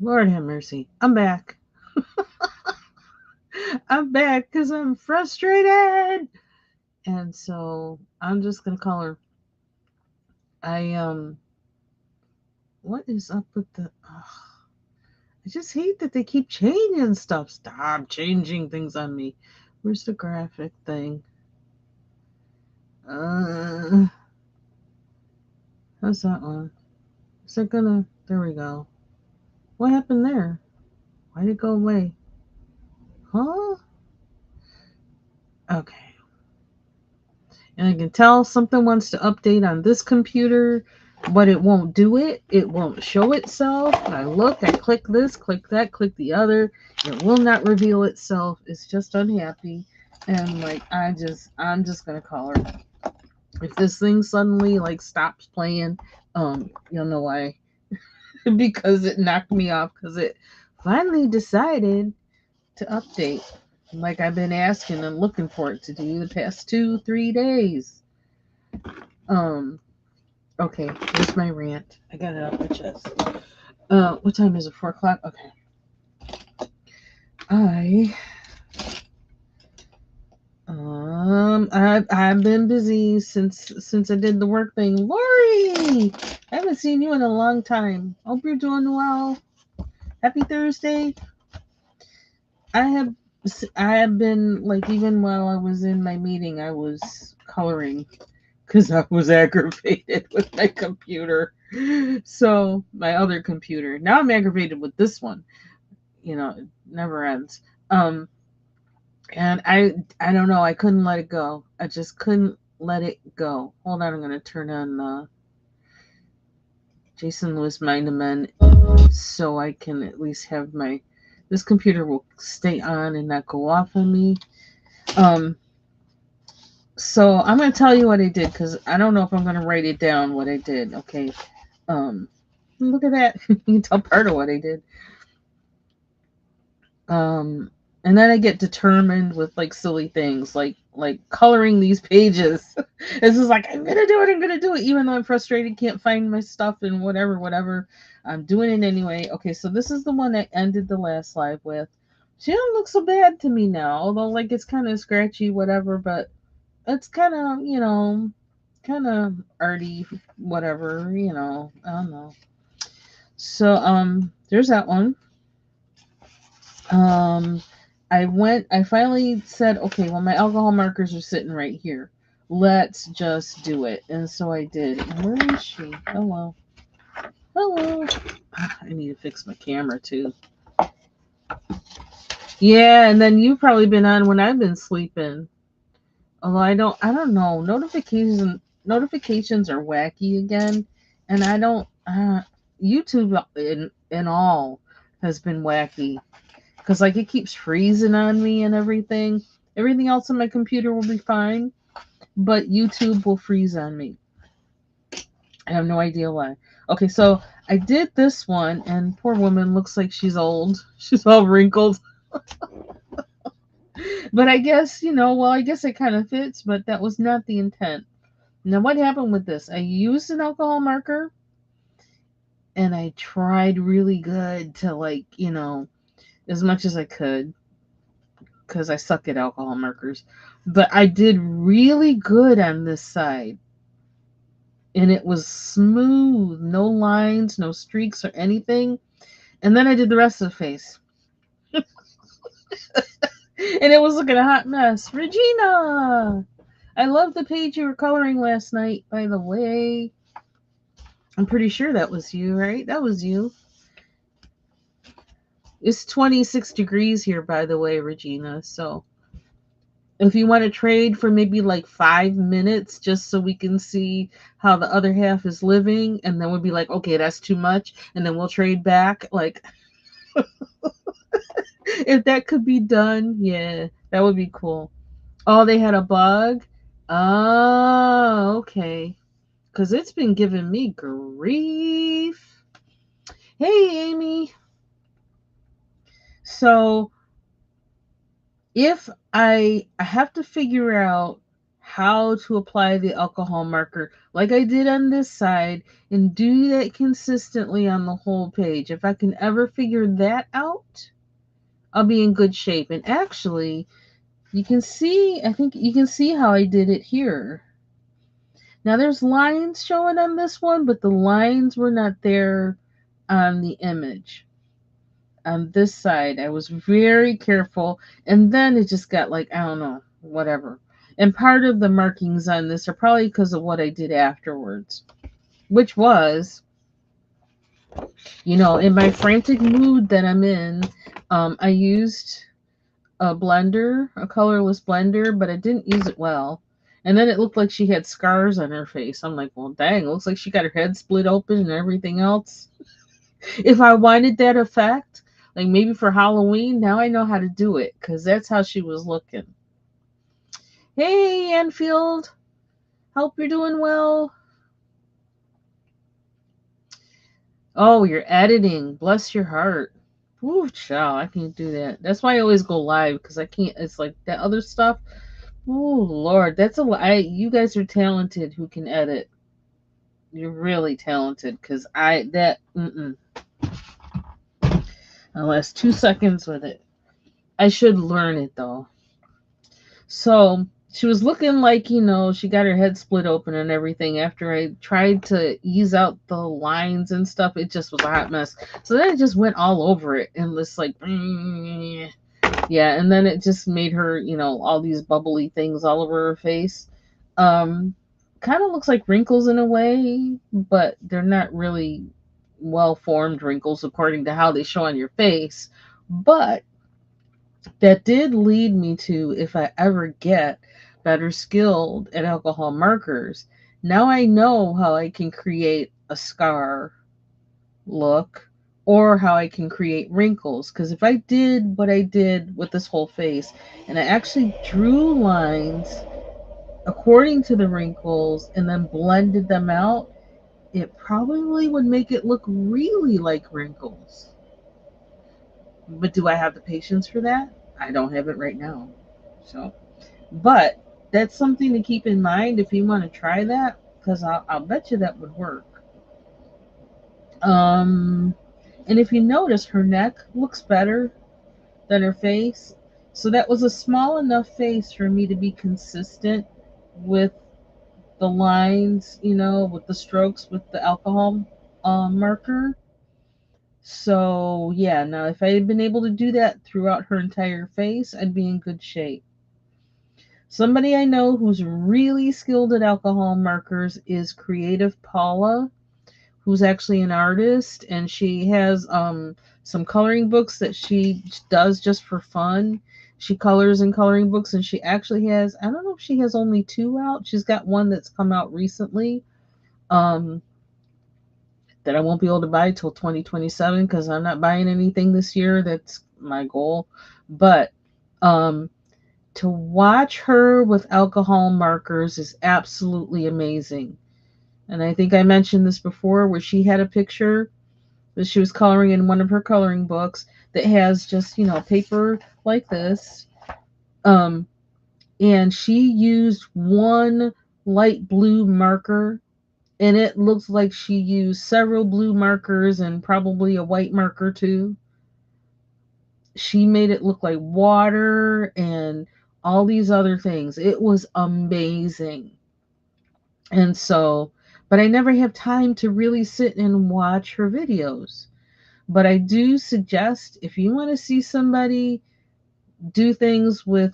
Lord have mercy. I'm back. I'm back because I'm frustrated. And so I'm just gonna call her. I what is up with the I just hate that they keep changing stuff. Stop changing things on me. Where's the graphic thing? Uh how's that one? Is that gonna there we go. What happened there? Why did it go away? Huh? Okay. And I can tell something wants to update on this computer, but it won't do it. It won't show itself. I look, I click this, click that, click the other. It will not reveal itself. It's just unhappy. And like I'm just gonna call her. If this thing suddenly like stops playing, you'll know why. Because it knocked me off because it finally decided to update. Like I've been asking and looking for it to do the past 2, 3 days. Um, Okay, here's my rant. I got it off my chest. What time is it? 4 o'clock. Okay. I I've been busy since I did the work thing. Lori, I haven't seen you in a long time. Hope you're doing well. Happy Thursday. I have I have been like even while I was in my meeting, I was coloring because I was aggravated with my computer. So my other computer. Now I'm aggravated with this one. It never ends. Um, and I don't know. I couldn't let it go. I just couldn't let it go. Hold on, I'm gonna turn on Jason Lewis Mind of Men so I can at least have my this computer will stay on and not go off on me. Um, so I'm gonna tell you what I did because I don't know if I'm gonna write it down what I did. Okay. Um, look at that. You can tell part of what I did. Um, and then I get determined with like silly things like coloring these pages. It's just like I'm gonna do it, even though I'm frustrated, can't find my stuff and whatever. I'm doing it anyway. Okay, so this is the one that ended the last live with. She don't look so bad to me now, although like it's kind of scratchy, whatever. But it's kind of kind of arty, whatever. I don't know. So there's that one. Um, I finally said, okay, well, my alcohol markers are sitting right here. Let's just do it. And so I did. And where is she? Hello. Hello. I need to fix my camera too. Yeah, and then you've probably been on when I've been sleeping. Although I don't know. Notifications are wacky again. And I don't, YouTube in all has been wacky. Because like it keeps freezing on me and everything. Everything else on my computer will be fine, but YouTube will freeze on me. I have no idea why. Okay, so I did this one, and poor woman looks like she's old. She's all wrinkled. But I guess, well, I guess it kind of fits, but that was not the intent. Now, what happened with this? I used an alcohol marker, and I tried really good to, like, as much as I could because I suck at alcohol markers. But I did really good on this side. And it was smooth, no lines, no streaks or anything. And then I did the rest of the face. And it was looking a hot mess. Regina! I love the page you were coloring last night, by the way. I'm pretty sure that was you, right? That was you. It's 26 degrees here, by the way, Regina. So if you want to trade for maybe like 5 minutes just so we can see how the other half is living, and then we'll be like, okay, that's too much, and then we'll trade back. Like, if that could be done, yeah, that would be cool. Oh, they had a bug? Oh, okay. Because it's been giving me grief. Hey, Amy. So if I have to figure out how to apply the alcohol marker like I did on this side and do that consistently on the whole page. If I can ever figure that out, I'll be in good shape. And actually, you can see, I think you can see how I did it here. Now there's lines showing on this one, but the lines were not there on the image. On this side, I was very careful, and then it just got like, I don't know, whatever. And part of the markings on this are probably because of what I did afterwards, which was, in my frantic mood that I'm in, I used a blender, a colorless blender, but I didn't use it well. And then it looked like she had scars on her face. I'm like, well, dang, looks like she got her head split open and everything else. If I wanted that effect, like maybe for Halloween, now I know how to do it because that's how she was looking. Hey, Anfield. Hope you're doing well. Oh, you're editing. Bless your heart. Ooh, child, I can't do that. That's why I always go live because I can't. It's like that other stuff. Oh Lord, that's a lot. You guys are talented who can edit. You're really talented because I last 2 seconds with it. I should learn it though. So she was looking like, she got her head split open and everything. After I tried to ease out the lines and stuff, it just was a hot mess. So then it just went all over it and was like, yeah. And then it just made her, all these bubbly things all over her face. Kind of looks like wrinkles in a way, but they're not really well formed wrinkles according to how they show on your face. But that did lead me to, if I ever get better skilled at alcohol markers, now I know how I can create a scar look or how I can create wrinkles. Because if I did what I did with this whole face and I actually drew lines according to the wrinkles and then blended them out, it probably would make it look really like wrinkles. But do I have the patience for that? I don't have it right now. So, but that's something to keep in mind if you want to try that, because I'll bet you that would work. Um, and if you notice, her neck looks better than her face. So that was a small enough face for me to be consistent with the lines, with the strokes, with the alcohol marker. So, yeah, now if I had been able to do that throughout her entire face, I'd be in good shape. Somebody I know who's really skilled at alcohol markers is Creative Paula, who's actually an artist, and she has some coloring books that she does just for fun. She colors in coloring books, and she actually has, I don't know if she has only 2 out. She's got one that's come out recently. That I won't be able to buy till 2027 because I'm not buying anything this year. That's my goal. But to watch her with alcohol markers is absolutely amazing. And I think I mentioned this before where she had a picture that she was coloring in one of her coloring books that has just, paper like this. And she used one light blue marker, and it looks like she used several blue markers and probably a white marker too. She made it look like water and all these other things. It was amazing. And so, but I never have time to really sit and watch her videos. But I do suggest if you want to see somebody do things with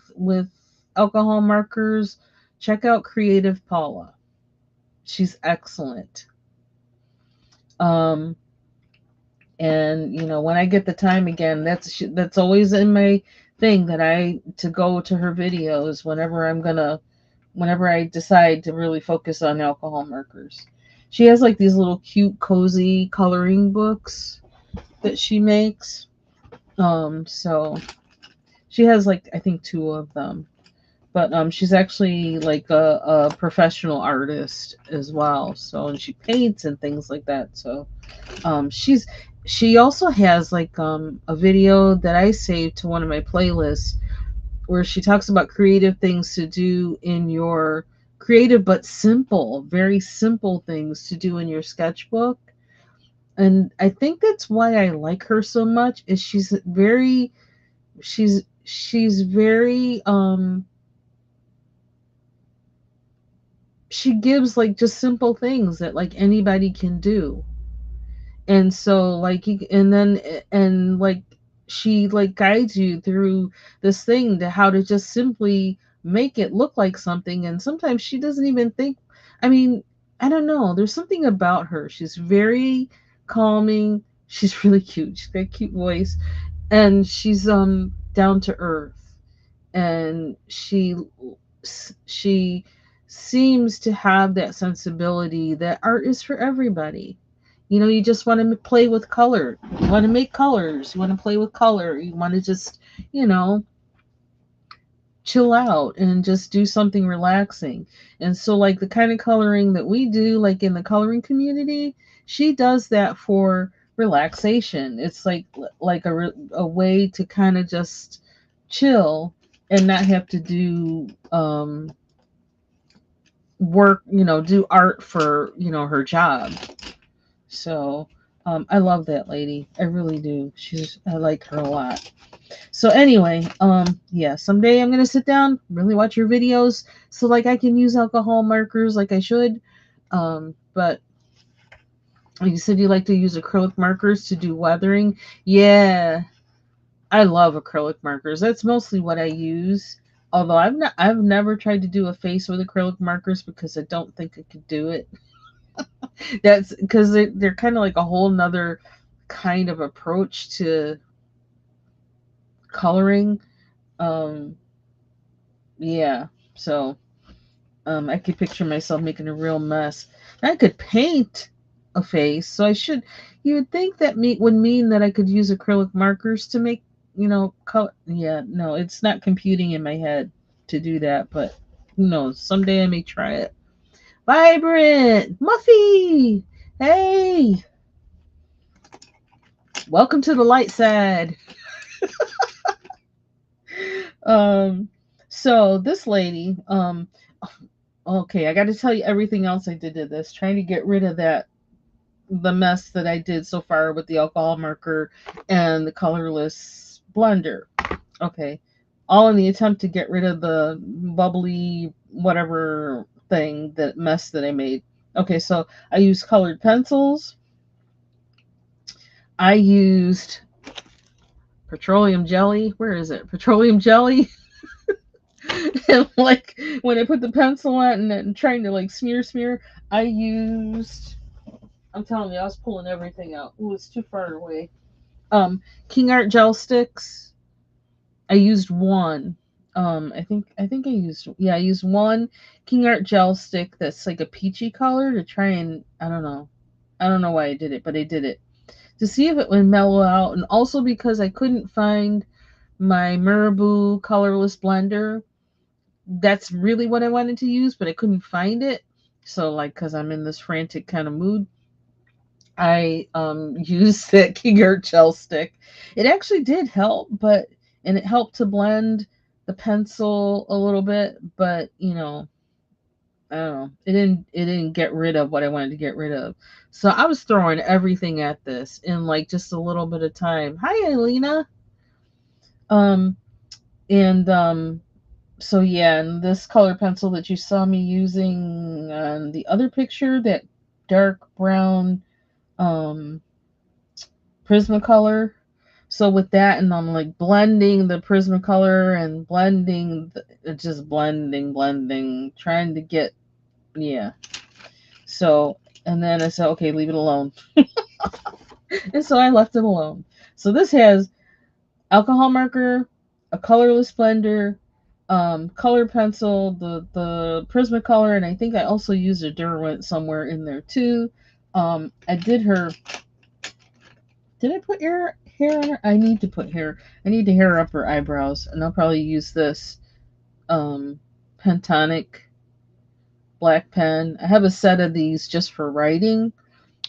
alcohol markers, check out Creative Paula. She's excellent. And when I get the time again, that's always in my thing that I to go to her videos whenever I decide to really focus on alcohol markers. She has like these little cute cozy coloring books that she makes. So she has like I think 2 of them. But she's actually like a professional artist as well. So and she paints and things like that. So she also has like a video that I saved to one of my playlists where she talks about creative things to do in your creative but simple, very simple things to do in your sketchbook. And I think that's why I like her so much is she's very she gives like just simple things that like anybody can do. And so like and then and like she like guides you through this thing to how to just simply make it look like something. And sometimes she doesn't even think, I mean, I don't know, there's something about her. She's very calming. She's really cute. She's got a cute voice, and she's down to earth, and she seems to have that sensibility that art is for everybody. You know, you just want to play with color. You want to make colors. You want to play with color. You want to just, you know, chill out and just do something relaxing. And so, like the kind of coloring that we do, like in the coloring community, she does that for relaxation. It's like a way to kind of just chill and not have to do work, you know, do art for, you know, her job. So I love that lady. I really do. I like her a lot. So anyway, yeah, someday I'm gonna sit down, really watch your videos, so like I can use alcohol markers like I should. But you said you like to use acrylic markers to do weathering. Yeah, I love acrylic markers. That's mostly what I use. Although I've never tried to do a face with acrylic markers because I don't think I could do it. That's because they're kind of like a whole nother kind of approach to coloring. Um, yeah, so I could picture myself making a real mess. I could paint a face, so I should. You would think that would mean that I could use acrylic markers to make, you know, color. Yeah, no, it's not computing in my head to do that, but who knows? Someday I may try it. Vibrant, Muffy, hey, welcome to the light side. Um, so this lady, okay, I got to tell you everything else I did to this, trying to get rid of the mess that I did so far with the alcohol marker and the colorless blender. Okay, all in the attempt to get rid of the bubbly whatever thing, that mess that I made. Okay, so I used colored pencils. I used petroleum jelly. Where is it? Petroleum jelly. And like when I put the pencil on and trying to like smear, I used. I'm telling you, I was pulling everything out. Ooh, it's too far away. King Art gel sticks. I used one. I think I used one King Art gel stick that's like a peachy color to try and I don't know why I did it, but I did it to see if it would mellow out, and also because I couldn't find my Marabu colorless blender. That's really what I wanted to use, but I couldn't find it. So like, cause I'm in this frantic kind of mood, I used that King Art gel stick. It actually did help, and it helped to blend the pencil a little bit, but you know, I don't know. It didn't get rid of what I wanted to get rid of. So I was throwing everything at this in like just a little bit of time. Hi, Elena. Um and so yeah, and this color pencil that you saw me using on the other picture, that dark brown um Prismacolor. So with that, and I'm like blending the Prismacolor and just blending, trying to get, yeah. So, and then I said, okay, leave it alone. And so I left it alone. So this has alcohol marker, a colorless blender, color pencil, the Prismacolor, and I think I also used a Derwent somewhere in there too. I did her. Did I put hair on her? I need to put hair. I need to hair up her eyebrows, and I'll probably use this Pentonic black pen. I have a set of these just for writing,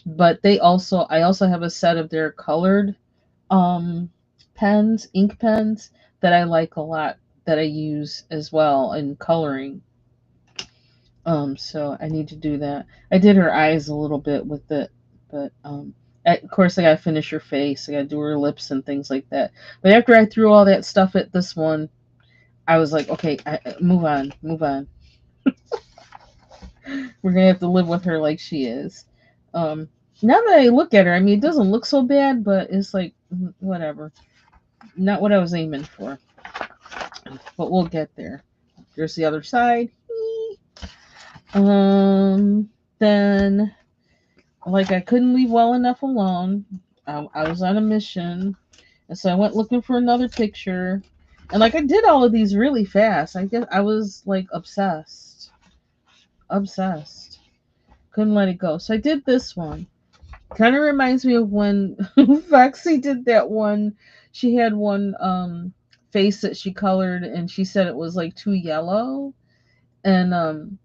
but I also have a set of their colored um ink pens that I like a lot. that I use as well in coloring. So I need to do that. I did her eyes a little bit with it, but of course I gotta finish her face. I gotta do her lips and things like that. But after I threw all that stuff at this one, I was like, okay, move on, move on. We're gonna have to live with her like she is. Um, Now that I look at her, I mean, it doesn't look so bad, but it's like whatever. Not what I was aiming for, but we'll get there. There's the other side. Then like I couldn't leave well enough alone. I was on a mission, and so I went looking for another picture. And like I did all of these really fast. I guess I was like obsessed, obsessed. Couldn't let it go. So I did this one. Kind of reminds me of when Foxy did that one. She had one face that she colored, and she said it was like too yellow. And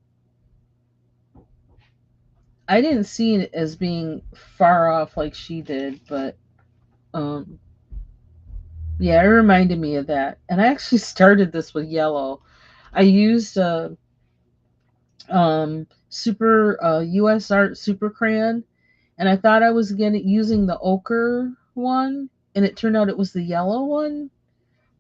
I didn't see it as being far off like she did, but um yeah, it reminded me of that. And I actually started this with yellow. I used super US Art Super Crayon, and I thought I was getting using the ochre one, and it turned out it was the yellow one.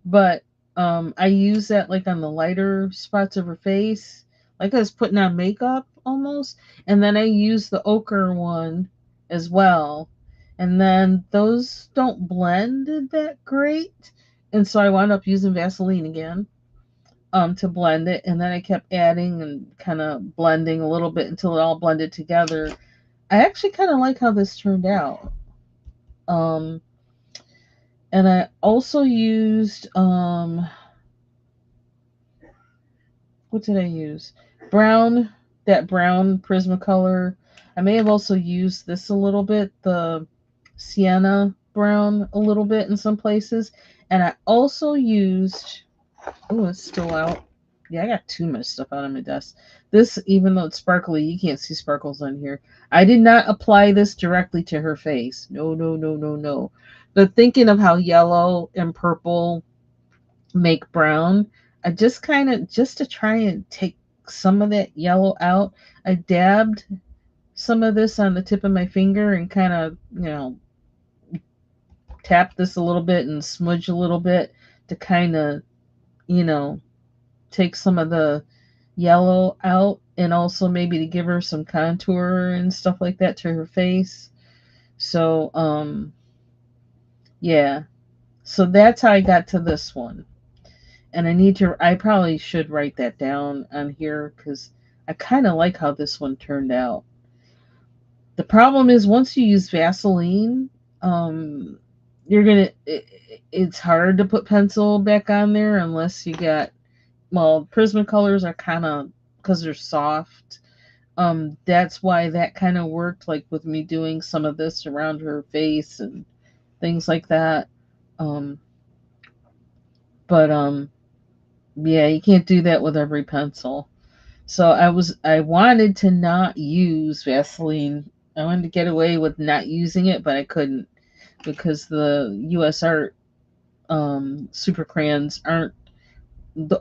But I used that like on the lighter spots of her face, like I was putting on makeup almost. And then I used the ochre one as well. And then those don't blend that great. And so I wound up using Vaseline again to blend it. And then I kept adding and kind of blending a little bit until it all blended together. I actually kind of like how this turned out. Um, and I also used what did I use? Brown, that brown Prismacolor. I may have also used this a little bit, the sienna brown a little bit in some places. And I also used, oh, it's still out. Yeah, I got too much stuff out on my desk. This, even though it's sparkly, you can't see sparkles on here. I did not apply this directly to her face. No, no, no, no, no. But thinking of how yellow and purple make brown, I just kind of, just to try and take some of that yellow out, I dabbed some of this on the tip of my finger and kind of, tap this a little bit and smudge a little bit to kind of, you know, take some of the yellow out, and also maybe to give her some contour and stuff like that to her face. So, yeah. So that's how I got to this one. And I probably should write that down on here because I kind of like how this one turned out. The problem is once you use Vaseline, um, it's hard to put pencil back on there unless you got, well, Prismacolors are kind of, because they're soft. That's why that kind of worked, like with me doing some of this around her face and things like that. Um, but yeah, you can't do that with every pencil. So I wanted to not use Vaseline. I wanted to get away with not using it, but I couldn't because the US Art super crayons aren't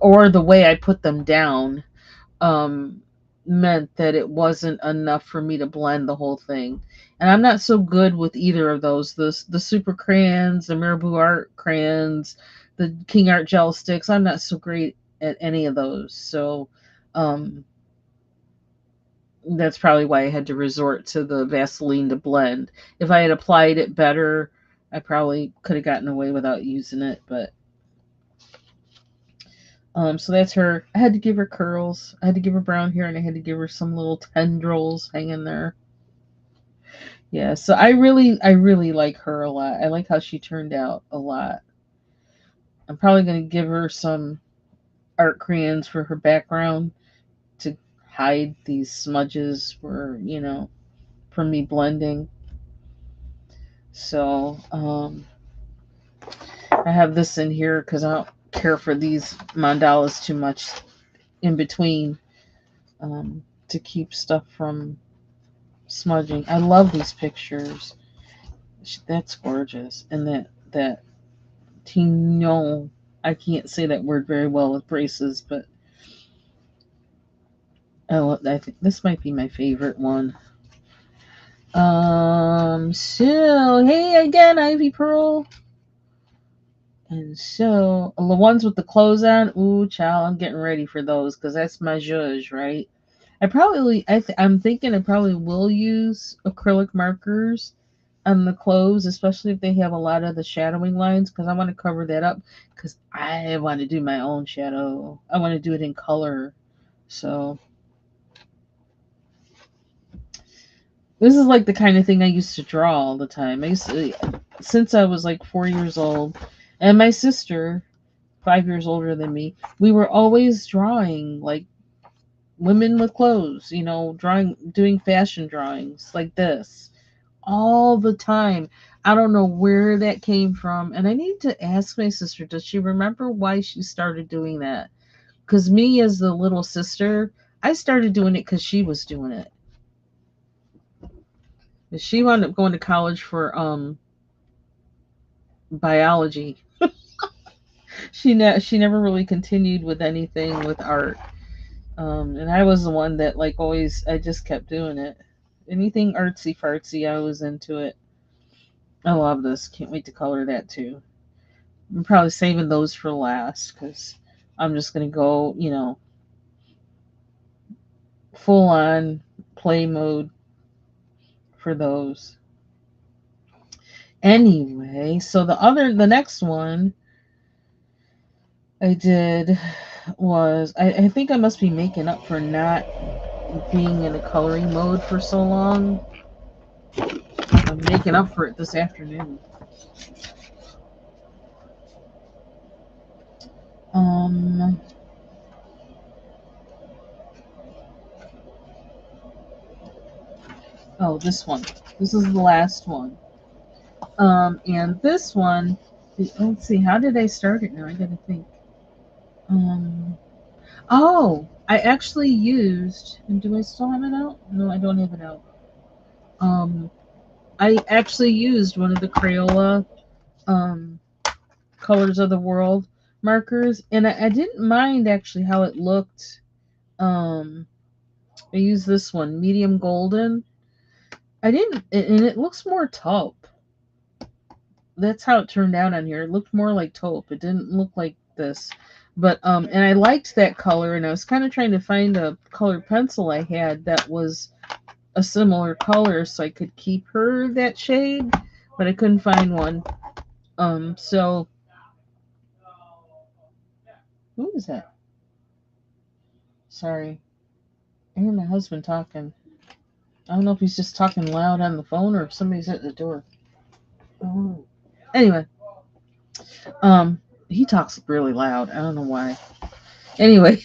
or the way I put them down um meant that it wasn't enough for me to blend the whole thing. And I'm not so good with either of those. The super crayons, the Mirabeau Art crayons, the King Art gel sticks. I'm not so great at any of those. So um that's probably why I had to resort to the Vaseline to blend. If I had applied it better, I probably could have gotten away without using it, but so that's her. I had to give her curls. I had to give her brown hair, and I had to give her some little tendrils hanging there. Yeah, so I really like her a lot. I like how she turned out a lot. I'm probably gonna give her some art crayons for her background to hide these smudges for from me blending. So I have this in here because I don't care for these mandalas too much in between to keep stuff from smudging. I love these pictures. That's gorgeous. And that Tignon, I can't say that word very well with braces, but I think this might be my favorite one. So hey again, Ivy Pearl. And so the ones with the clothes on, ooh, child, I'm getting ready for those because that's my zhuzh, right? I'm thinking I probably will use acrylic markers on the clothes, especially if they have a lot of the shadowing lines, because I want to cover that up. Because I want to do my own shadow. I want to do it in color. So this is like the kind of thing I used to draw all the time. Since I was like 4 years old, and my sister, 5 years older than me, we were always drawing like women with clothes, doing fashion drawings like this all the time. I don't know where that came from. And I need to ask my sister, does she remember why she started doing that? Because me, as the little sister, I started doing it because she was doing it. She wound up going to college for biology. She never really continued with anything with art. And I was the one that like always I just kept doing it. Anything artsy fartsy, I was into it. I love this. Can't wait to color that too. I'm probably saving those for last because I'm just gonna go, full on play mode for those. Anyway, so the next one I did was I think I must be making up for not being in a coloring mode for so long. I'm making up for it this afternoon. Um, oh, this one. This is the last one. And this one, let's see, how did I start it now? I gotta think. Um, oh, I actually used, and do I still have it out? No, I don't have it out. Um, I actually used one of the Crayola um, Colors of the World markers, and I didn't mind actually how it looked. Um, I used this one, medium golden. I didn't, and it looks more taupe. That's how it turned out on here. It looked more like taupe. It didn't look like this. But and I liked that color, and I was kind of trying to find a colored pencil I had that was a similar color so I could keep her that shade, but I couldn't find one. So who is that? Sorry. I hear my husband talking. I don't know if he's just talking loud on the phone or if somebody's at the door. Oh. Anyway, um, he talks really loud. I don't know why. Anyway,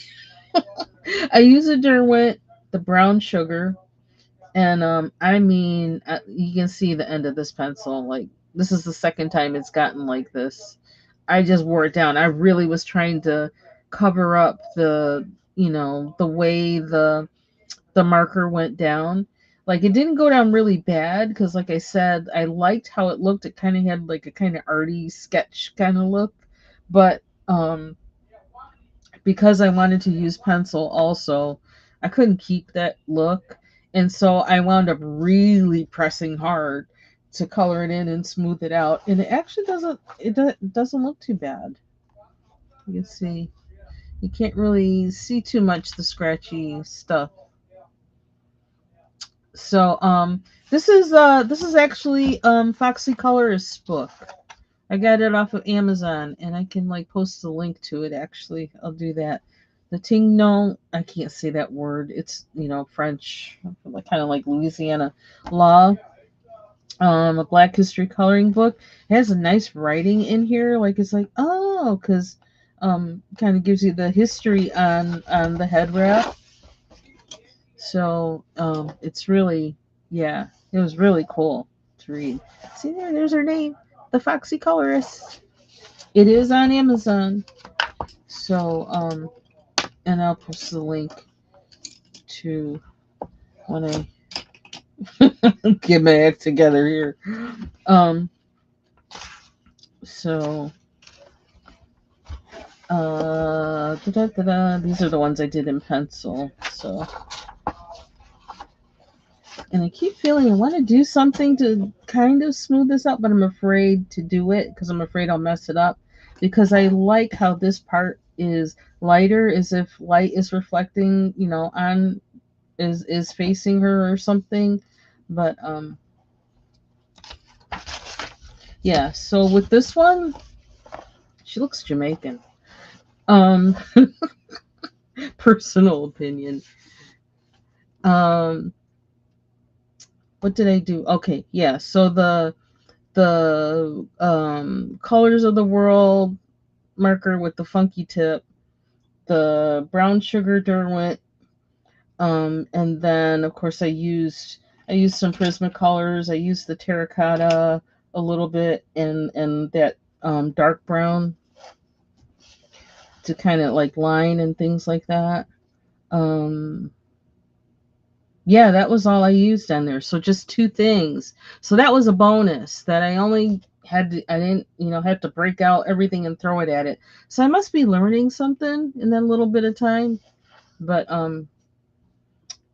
I use a Derwent, the brown sugar, and you can see the end of this pencil. Like this is the second time it's gotten like this. I just wore it down. I really was trying to cover up the way the marker went down. Like it didn't go down really bad because, like I said, I liked how it looked. It kind of had like a kind of arty sketch kind of look, but because I wanted to use pencil also, I couldn't keep that look. And so I wound up really pressing hard to color it in and smooth it out. And it actually doesn't look too bad. You can see you can't really see too much the scratchy stuff. So this is actually Foxy Colorist's book. I got it off of Amazon, and I can like post a link to it. Actually, I'll do that. The Tingnon, I can't say that word. It's French, like kind of like Louisiana law. A Black History coloring book. It has a nice writing in here. Like it's like because kind of gives you the history on the head wrap. So it's really it was really cool to read. See there's her name, the Foxy Colorist. It is on Amazon. So, and I'll post the link to when I get my act together here. Um, so These are the ones I did in pencil. So, and I keep feeling I want to do something to kind of smooth this out, but I'm afraid to do it because I'm afraid I'll mess it up. Because I like how this part is lighter, as if light is reflecting, on is facing her or something. But yeah. So with this one, she looks Jamaican. Um, personal opinion. Um, what did I do? Okay, yeah. So the colors of the world marker with the funky tip, the brown sugar Derwent, and then of course I used some Prismacolors. I used the terracotta a little bit and that dark brown to kind of like line and things like that. Um, Yeah, that was all I used on there. So just two things. So that was a bonus that I didn't, have to break out everything and throw it at it. So I must be learning something in that little bit of time. But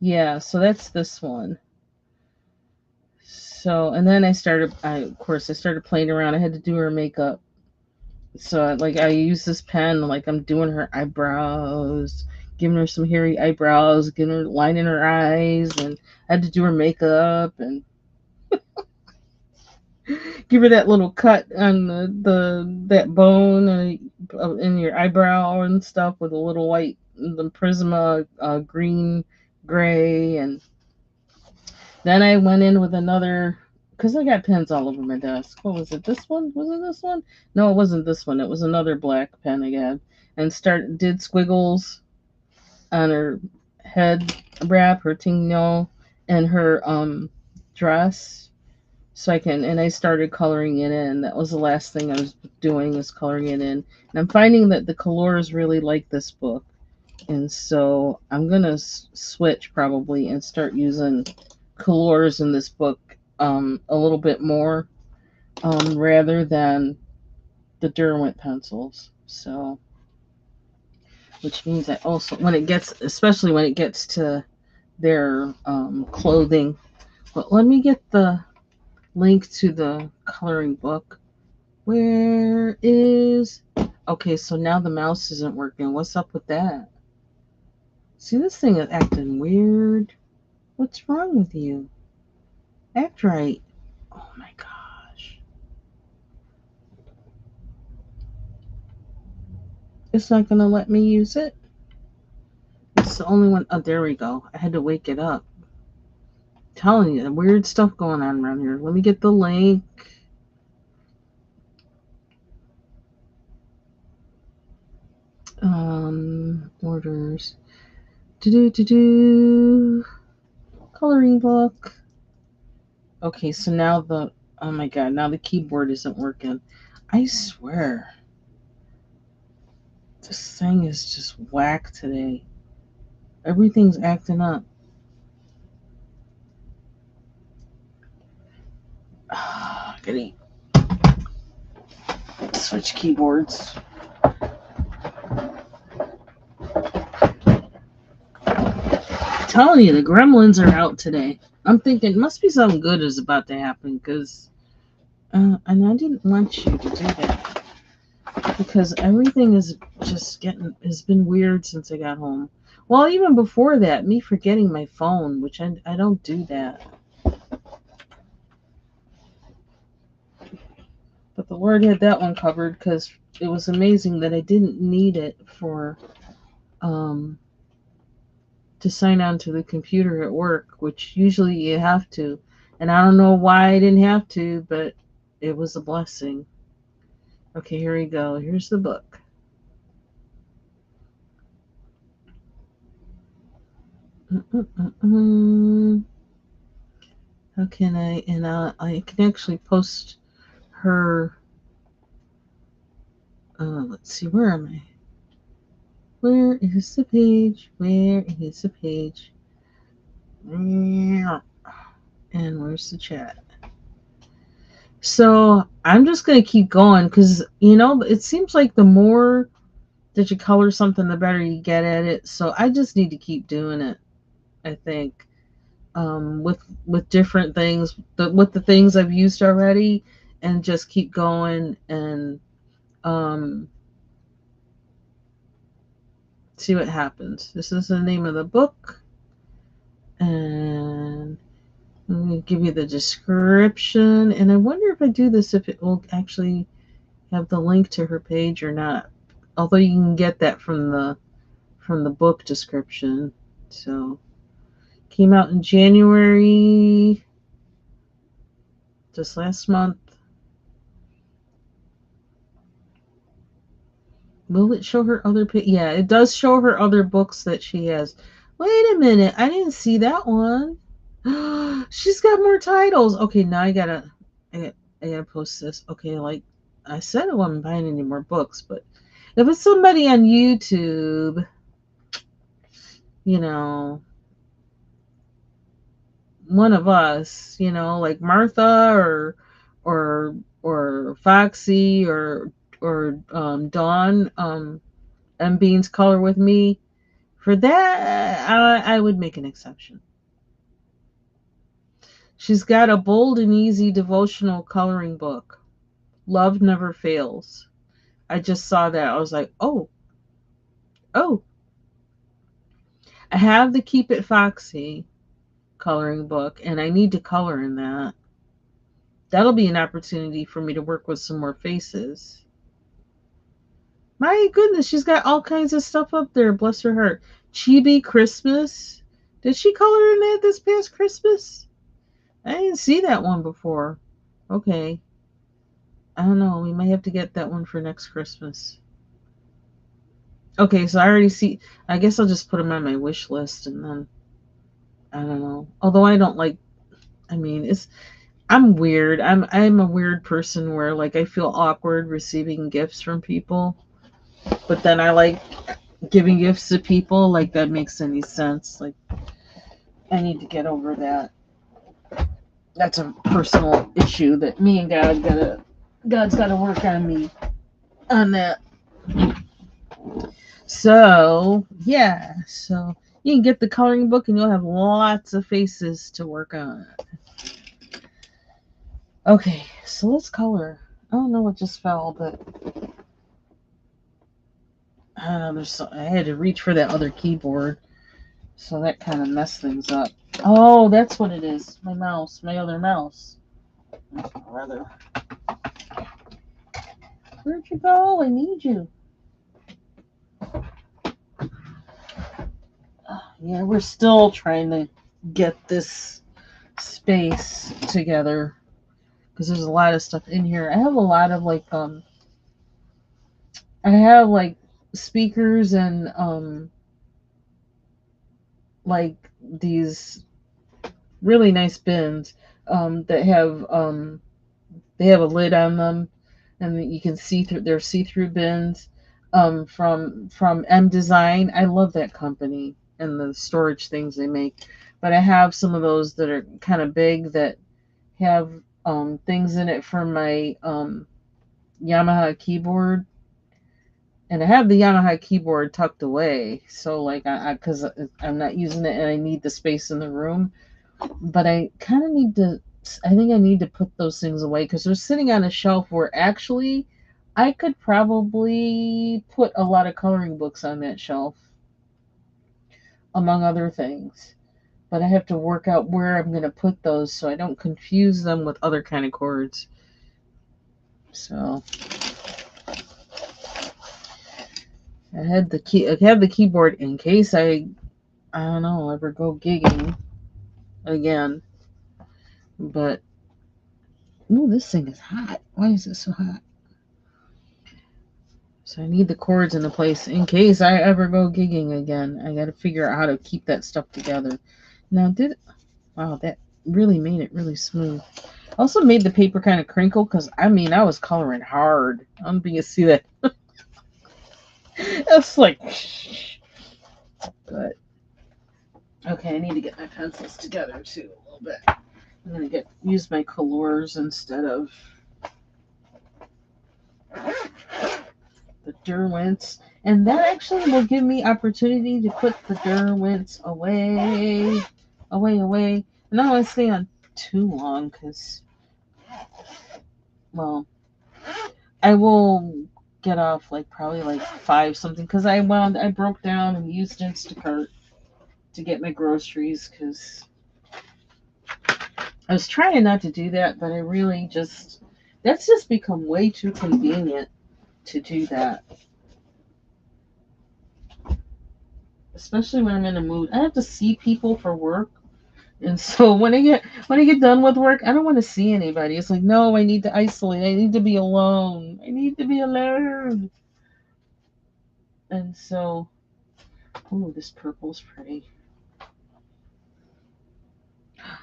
yeah, so that's this one. So and then I started playing around. I had to do her makeup. So like I use this pen like I'm doing her eyebrows, giving her some hairy eyebrows, giving her lining her eyes, and I had to do her makeup and give her that little cut on the that bone in your eyebrow and stuff with a little white the Prisma green gray, and then I went in with another because I got pens all over my desk. What was it? This one? Was it this one? No, it wasn't this one. It was another black pen again, and did squiggles on her head wrap, her tingno, and her dress so I started coloring it in. That was the last thing I was doing was coloring it in. And I'm finding that the colors really like this book. And so I'm going to switch probably and start using colors in this book a little bit more rather than the Derwent pencils. So, which means I also, especially when it gets to their clothing. But let me get the link to the coloring book. Where is... Okay, so now the mouse isn't working. What's up with that? See, this thing is acting weird. What's wrong with you? Act right. Oh my gosh. It's not going to let me use it. It's the only one. Oh, there we go. I had to wake it up. I'm telling you, weird stuff going on around here. Let me get the link. Orders. Do. Coloring book. Okay, so now oh my god, now the keyboard isn't working. I swear, this thing is just whack today. Everything's acting up. Gotta switch keyboards. I'm telling you, the gremlins are out today. I'm thinking it must be something good is about to happen because, and I didn't want you to do that because everything has been weird since I got home. Well, even before that, me forgetting my phone, which I don't do that. But the Lord had that one covered because it was amazing that I didn't need it for um, to sign on to the computer at work, which usually you have to. And I don't know why I didn't have to, but it was a blessing. Okay, here we go. Here's the book. How can I? And I can actually post her. Let's see. Where am I? Where is the page? Where is the page? And where's the chat? So I'm just going to keep going because, it seems like the more that you color something, the better you get at it. So I just need to keep doing it, I think. With different things, with the things I've used already, and just keep going and um, see what happens. This is the name of the book, and I'm going to give you the description. And I wonder if I do this, if it will actually have the link to her page or not. Although you can get that from the book description. So came out in January, just last month. Will it show her other Yeah, it does show her other books that she has. Wait a minute, I didn't see that one. She's got more titles. Okay, now I gotta post this. Okay, like I said, I wasn't buying any more books, but if it's somebody on YouTube, you know, one of us, like Martha or Foxy or Dawn, M Beans Color with Me. For that, I would make an exception. She's got a bold and easy devotional coloring book. Love Never Fails. I just saw that. I was like, oh. I have the Keep It Foxy coloring book, and I need to color in that. That'll be an opportunity for me to work with some more faces. My goodness, she's got all kinds of stuff up there. Bless her heart. Chibi Christmas. Did she color in that this past Christmas? I didn't see that one before. Okay. I don't know. We might have to get that one for next Christmas. Okay, so I already see. I guess I'll just put them on my wish list and then I don't know. Although I don't like. I mean, I'm weird. I'm a weird person where like I feel awkward receiving gifts from people, but then I like giving gifts to people. Like that makes any sense. Like I need to get over that. That's a personal issue that me and God's gotta work on me on that. So yeah, so you can get the coloring book and you'll have lots of faces to work on. Okay, so let's color. I don't know what just fell, but I don't know. I had to reach for that other keyboard, so that kind of messed things up. Oh, that's what it is. My mouse, my other mouse. Rather, where'd you go? I need you. Yeah, we're still trying to get this space together because there's a lot of stuff in here. I have a lot of I have like speakers and like these really nice bins that have they have a lid on them and you can see through their see-through bins from M Design. I love that company and the storage things they make. But I have some of those that are kind of big that have things in it for my Yamaha keyboard. And I have the Yamaha keyboard tucked away, so like because I'm not using it and I need the space in the room. But I kind of need to. I think I need to put those things away because they're sitting on a shelf where actually I could probably put a lot of coloring books on that shelf, among other things. But I have to work out where I'm going to put those so I don't confuse them with other kind of cords. So I had the keyboard in case I don't know, ever go gigging again. But ooh, this thing is hot. Why is it so hot? So I need the cords in the place in case I ever go gigging again. I got to figure out how to keep that stuff together. Now, wow, that really made it really smooth. Also made the paper kind of crinkle because I was coloring hard. I don't think you see that. It's like, but okay, I need to get my pencils together too a little bit. I'm gonna use my colors instead of the Derwents. And that actually will give me opportunity to put the Derwents away. And I don't want to stay on too long because, well, I will get off like probably like 5 something because I broke down and used Instacart to get my groceries because I was trying not to do that, but I really that's just become way too convenient to do that. Especially when I'm in a mood. I have to see people for work. And so when I get done with work, I don't want to see anybody. It's like, no, I need to isolate. I need to be alone. I need to be alone. And so, oh, this purple's pretty. I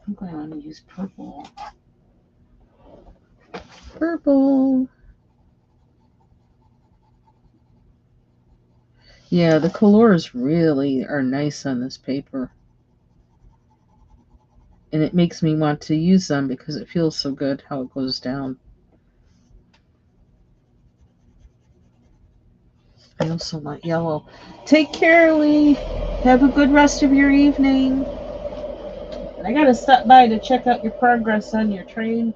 think I want to use purple. Purple. Yeah, the colors really are nice on this paper. And it makes me want to use them because it feels so good how it goes down. I also want yellow. Take care, Lee. Have a good rest of your evening. And I gotta stop by to check out your progress on your train,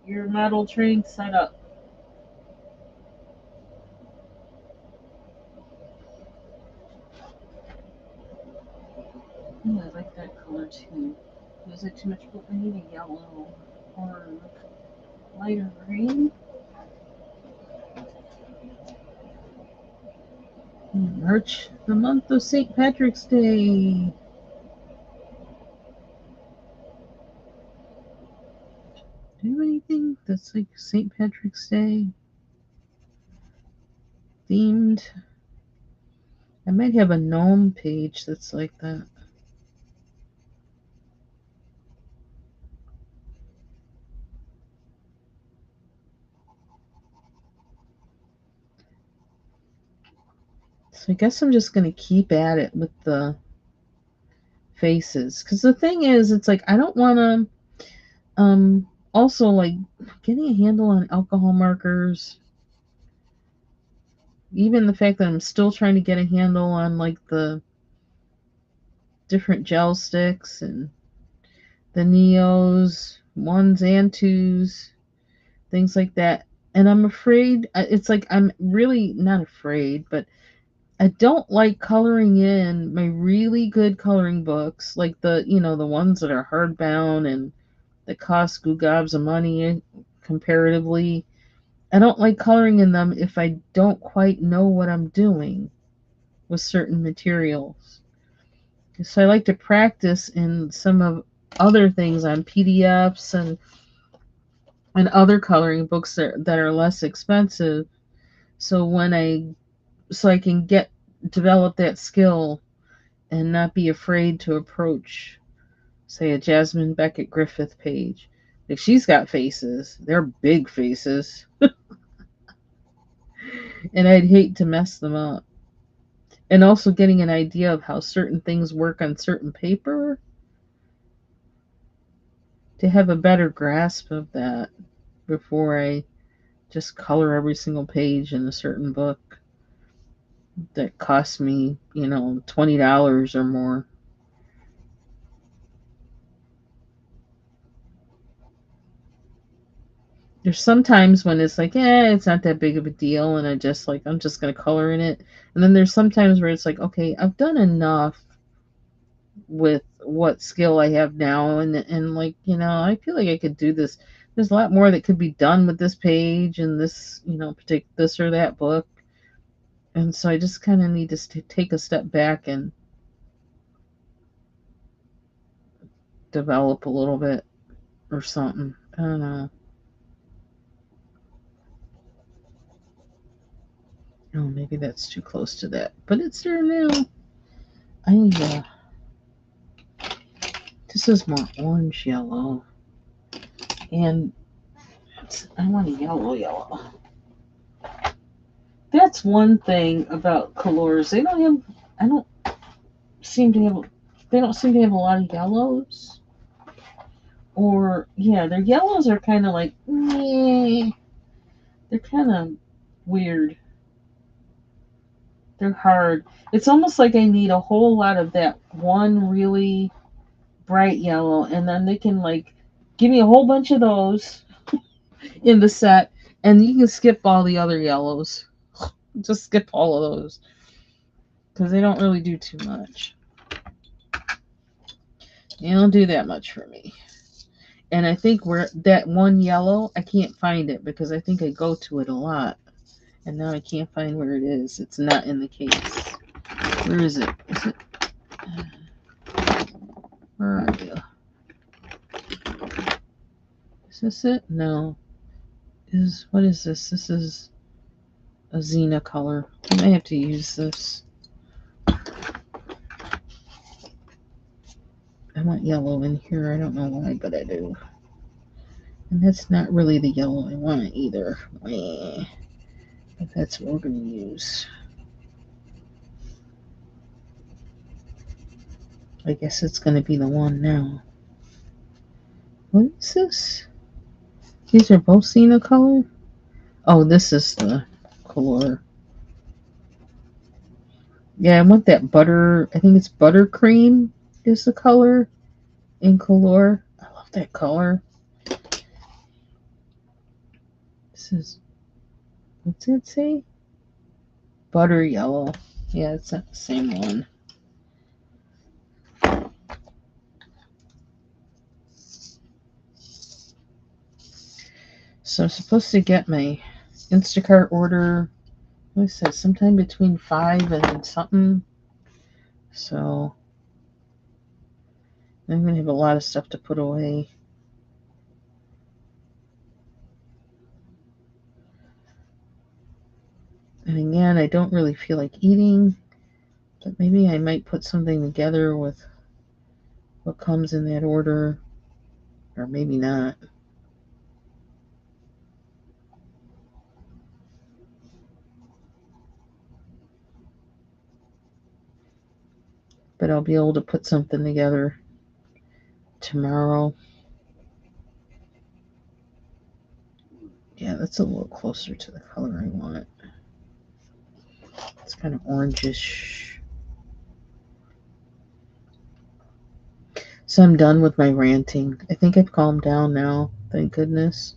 your model train setup. Ooh, I like that color too. Is it too much? I need a yellow or lighter green. March, the month of St. Patrick's Day. Do you have anything that's like St. Patrick's Day themed? I might have a gnome page that's like that. So I guess I'm just going to keep at it with the faces. Because the thing is, it's like I don't want to, also like getting a handle on alcohol markers. Even the fact that I'm still trying to get a handle on like the different gel sticks and the Neos, ones and twos, things like that. And I'm afraid, it's like I'm really not afraid, but I don't like coloring in my really good coloring books, like the ones that are hardbound and that cost goo gobs of money comparatively. I don't like coloring in them if I don't quite know what I'm doing with certain materials. So I like to practice in some of other things on PDFs and other coloring books that are less expensive. So I can develop that skill and not be afraid to approach, say, a Jasmine Beckett Griffith page. If she's got faces, they're big faces, and I'd hate to mess them up. And also getting an idea of how certain things work on certain paper to have a better grasp of that before I just color every single page in a certain book that costs me, $20 or more. There's sometimes when it's like, it's not that big of a deal, and I'm just gonna color in it. And then there's sometimes where it's like, okay, I've done enough with what skill I have now, and like, I feel like I could do this. There's a lot more that could be done with this page and this, this or that book. And so I just kind of need to take a step back and develop a little bit or something. I don't know. Oh, maybe that's too close to that, but it's there now. I This is more orange yellow, and I want a yellow. That's one thing about colors. I don't seem to have. They don't seem to have a lot of yellows. Or yeah, their yellows are kind of like meh. They're kind of weird. They're hard. It's almost like I need a whole lot of that one really bright yellow, and then they can like give me a whole bunch of those in the set, and you can skip all the other yellows. Just skip all of those because they don't really do too much. They don't do that much for me. And I think where that one yellow, I can't find it because I think I go to it a lot. And now I can't find where it is. It's not in the case. Where is it? Is it? Where are you? Is this it? No. What is this? This is a Xena color. I may have to use this. I want yellow in here. I don't know why, but I do. And that's not really the yellow I want either. But that's what we're going to use. I guess it's going to be the one now. What is this? These are both Xena color? Oh, this is the color. Yeah, I want that butter. I think it's buttercream is the color in color. I love that color. This is, what's it say? Butter yellow. Yeah, it's not the same one. So I'm supposed to get my Instacart order, what is that, sometime between 5 and something. So I'm going to have a lot of stuff to put away. And again, I don't really feel like eating, but maybe I might put something together with what comes in that order, or maybe not. But I'll be able to put something together tomorrow. Yeah, that's a little closer to the color I want. It's kind of orangish. So I'm done with my ranting. I think I've calmed down now. Thank goodness.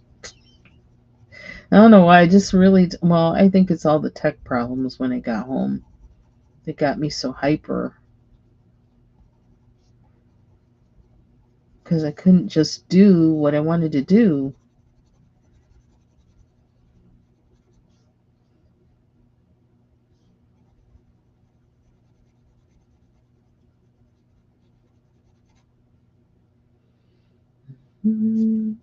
I don't know why. I just really, well, I think it's all the tech problems when I got home. They got me so hyper. Because I couldn't just do what I wanted to do. Mm.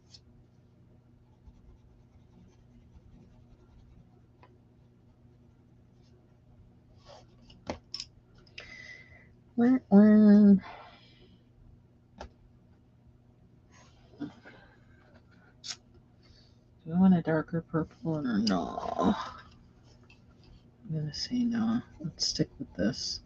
Do I want a darker purple or no? I'm going to say no. Let's stick with this.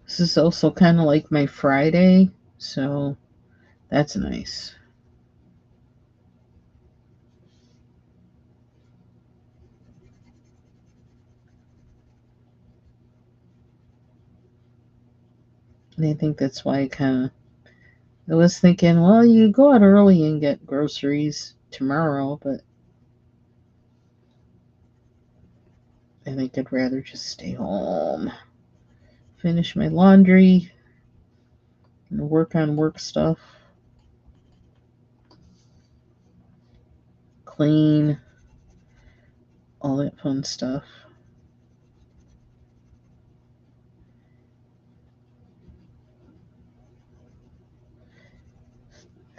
This is also kind of like my Friday, so that's nice. And I think that's why I was thinking, well, you go out early and get groceries tomorrow, but I think I'd rather just stay home, finish my laundry, and work on work stuff, clean, all that fun stuff.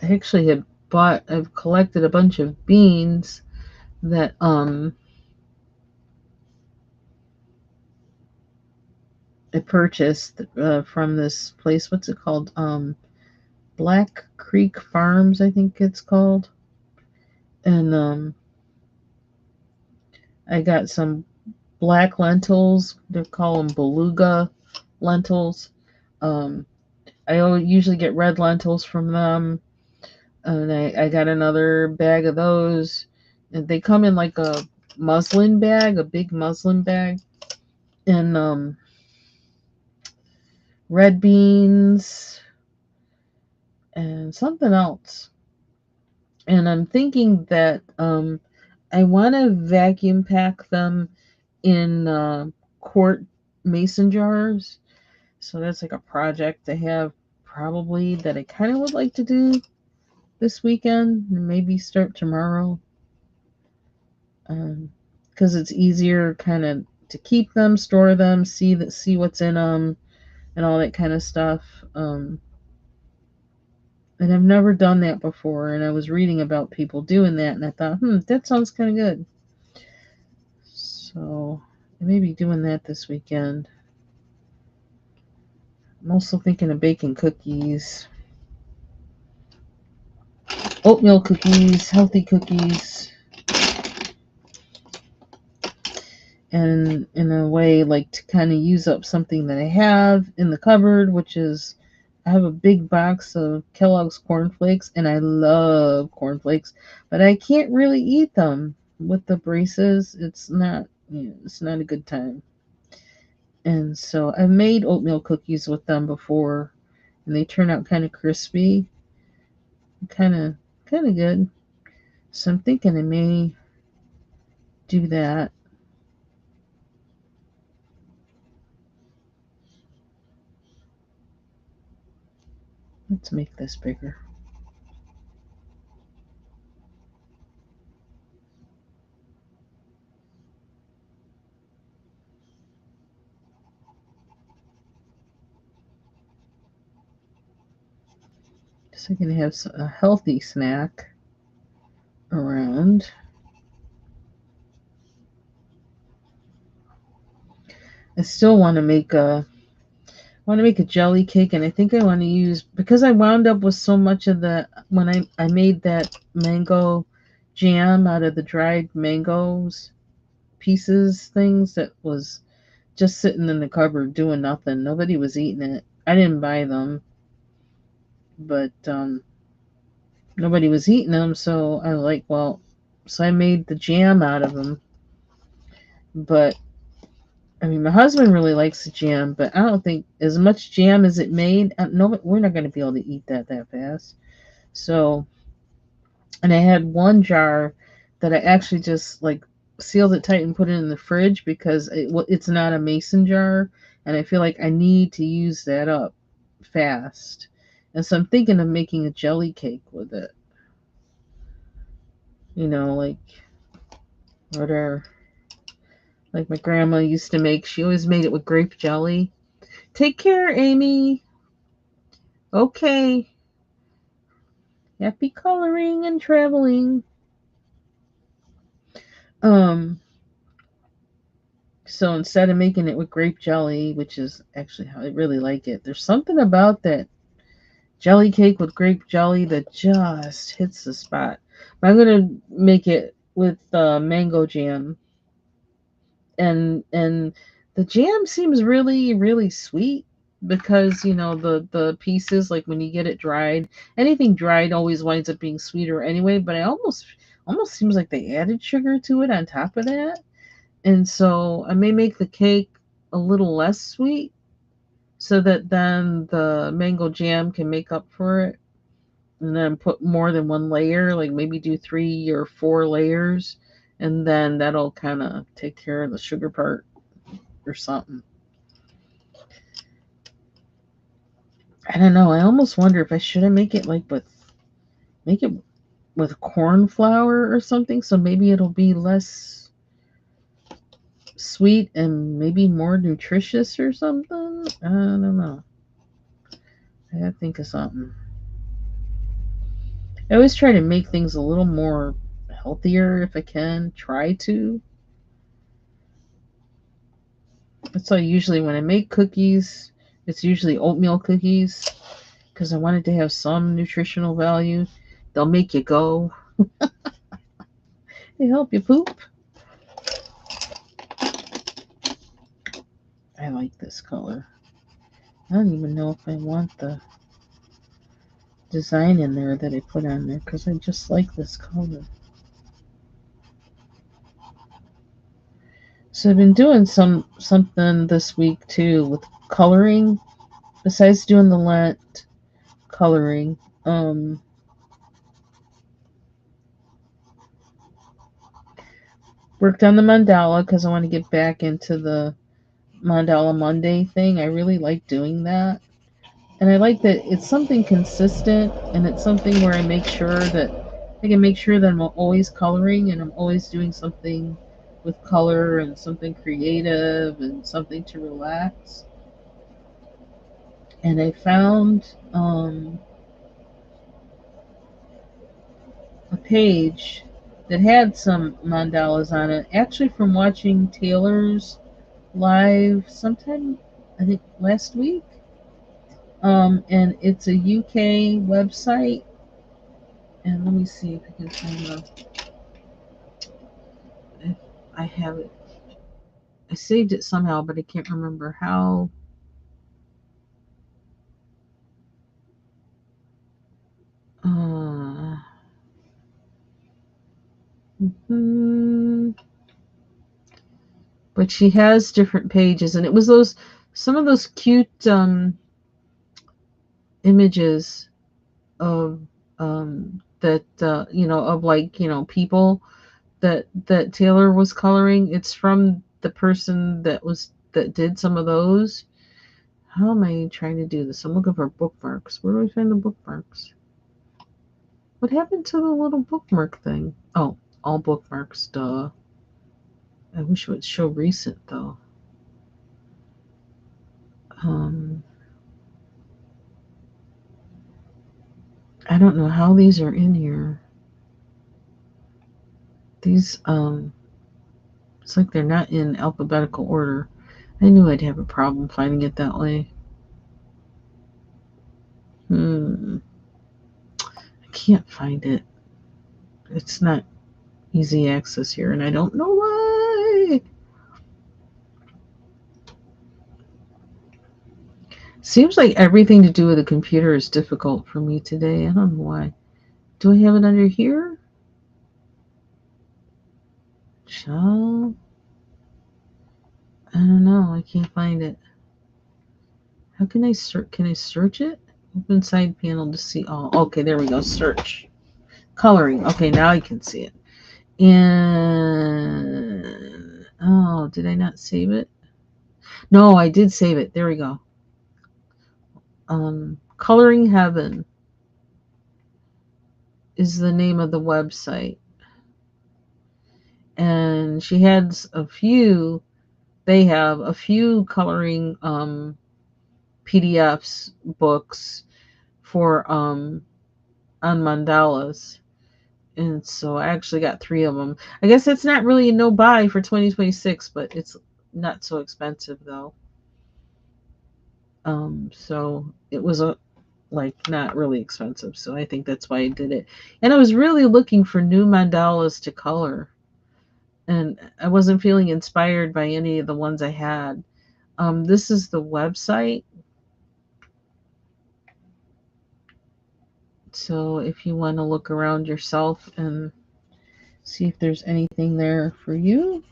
I actually I've collected a bunch of beans that I purchased from this place. What's it called? Black Creek Farms, I think it's called. And I got some black lentils. They call them beluga lentils. Um, I usually get red lentils from them, and I got another bag of those. And they come in like a muslin bag, a big muslin bag, and red beans and something else. And I'm thinking that I want to vacuum pack them in quart mason jars. So that's like a project I have probably that I kind of would like to do this weekend and maybe start tomorrow. Because it's easier kind of to keep them, store them, see what's in them, and all that kind of stuff. And I've never done that before, and I was reading about people doing that, and I thought, that sounds kind of good. So I may be doing that this weekend. I'm also thinking of baking cookies, oatmeal cookies, healthy cookies, and in a way, like to kind of use up something that I have in the cupboard, which is I have a big box of Kellogg's cornflakes, and I love cornflakes, but I can't really eat them with the braces. It's not a good time. And so I've made oatmeal cookies with them before, and they turn out kind of crispy, kind of good. So I'm thinking I may do that. Let's make this bigger. So I can have a healthy snack around. I still want to make a jelly cake, and I think I want to use, because I wound up with so much of the when I made that mango jam out of the dried mangoes pieces things that was just sitting in the cupboard doing nothing. Nobody was eating it. I didn't buy them, but nobody was eating them, so I was like, well, so I made the jam out of them. But I mean, my husband really likes the jam, but I don't think as much jam as it made. No, we're not going to be able to eat that fast. So, and I had one jar that I actually just like sealed it tight and put it in the fridge because it's not a mason jar, and I feel like I need to use that up fast. And so I'm thinking of making a jelly cake with it. Like whatever, like my grandma used to make. She always made it with grape jelly. Take care, Amy. Okay. Happy coloring and traveling. Um, so instead of making it with grape jelly, which is actually how I really like it, there's something about that jelly cake with grape jelly that just hits the spot. But I'm gonna make it with mango jam, and the jam seems really really sweet because the pieces, like when you get it dried, anything dried always winds up being sweeter anyway. But I almost seems like they added sugar to it on top of that, and so I may make the cake a little less sweet so that then the mango jam can make up for it, and then put more than one layer, like maybe do 3 or 4 layers, and then that'll kind of take care of the sugar part or something. I don't know. I almost wonder if I shouldn't make it with corn flour or something, so maybe it'll be less sweet and maybe more nutritious or something. I don't know. I gotta think of something. I always try to make things a little more healthier if I can. Try to. That's why usually when I make cookies, it's usually oatmeal cookies because I want it to have some nutritional value. They'll make you go. They help you poop. I like this color. I don't even know if I want the design in there that I put on there because I just like this color. So I've been doing something this week too with coloring. Besides doing the Lent coloring, worked on the mandala because I want to get back into the Mandala Monday thing. I really like doing that. And I like that it's something consistent and it's something where I can make sure that I'm always coloring and I'm always doing something with color and something creative and something to relax. And I found a page that had some mandalas on it, actually from watching Taylor's live sometime, I think last week. And it's a UK website. And let me see if I can find if I have it. I saved it somehow, but I can't remember how. Uh, hmm. But she has different pages, and it was some of those cute images of that of like people that Taylor was coloring. It's from the person that did some of those. How am I trying to do this? I'm looking for bookmarks. Where do I find the bookmarks? What happened to the little bookmark thing? Oh, all bookmarks, duh. I wish it would show recent though. Um, I don't know how these are in here. These it's like they're not in alphabetical order. I knew I'd have a problem finding it that way. I can't find it. It's not easy access here, and I don't know why. Seems like everything to do with a computer is difficult for me today. I don't know why. Do I have it under here? Shall? I don't know. I can't find it. How can I search? Can I search it? Open side panel to see all. Okay, there we go. Search. Coloring. Okay, now I can see it. And oh, did I not save it? No, I did save it. There we go. Coloring Heaven is the name of the website. And she has they have a few coloring PDFs books for on mandalas. And so I actually got 3 of them. I guess it's not really a no buy for 2026, but it's not so expensive though. So it was not really expensive. So I think that's why I did it. And I was really looking for new mandalas to color. And I wasn't feeling inspired by any of the ones I had. This is the website. So if you want to look around yourself and see if there's anything there for you.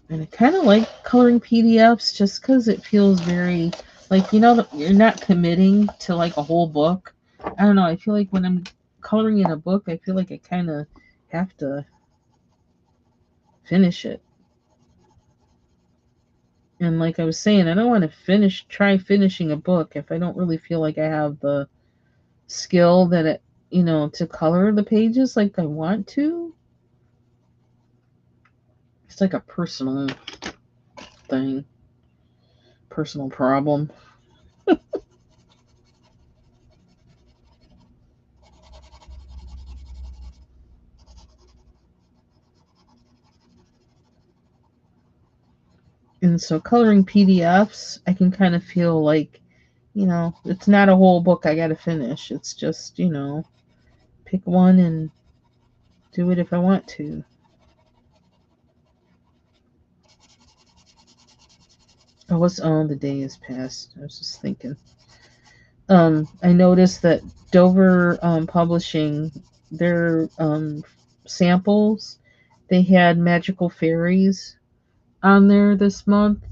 And I kind of like coloring PDFs just because it feels very you're not committing to like a whole book. I don't know. I feel like when I'm coloring in a book, I feel like I kind of have to finish it. And like I was saying, I don't want to try finishing a book if I don't really feel like I have the skill that to color the pages like I want to. It's like a personal thing, personal problem. And so coloring PDFs, I can kind of feel like, it's not a whole book I got to finish. It's just, pick one and do it if I want to. Oh, what's on the day has passed. I was just thinking. I noticed that Dover Publishing, their samples, they had magical fairies on there this month,